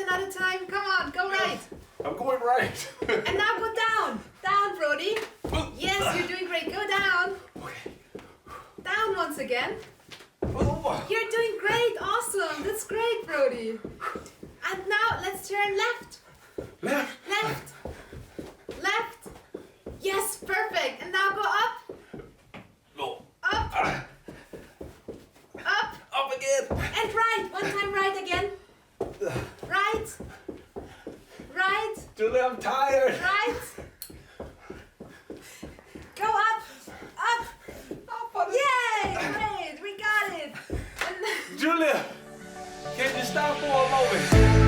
another time. Come on, go right. I'm going right. And now go down. Down, Brody. Yes, you're doing great. Go down. Down once again. You're doing great. Awesome. That's great, Brody. And now let's turn left. Left. Left. Left. Yes, perfect. And now go up. No. Up. Up. Up again. And right. One time right again. Right. Right. Julie, I'm tired. Right. Go up. Up. Yay! Great. We got it. And Julia, can you stop for a moment?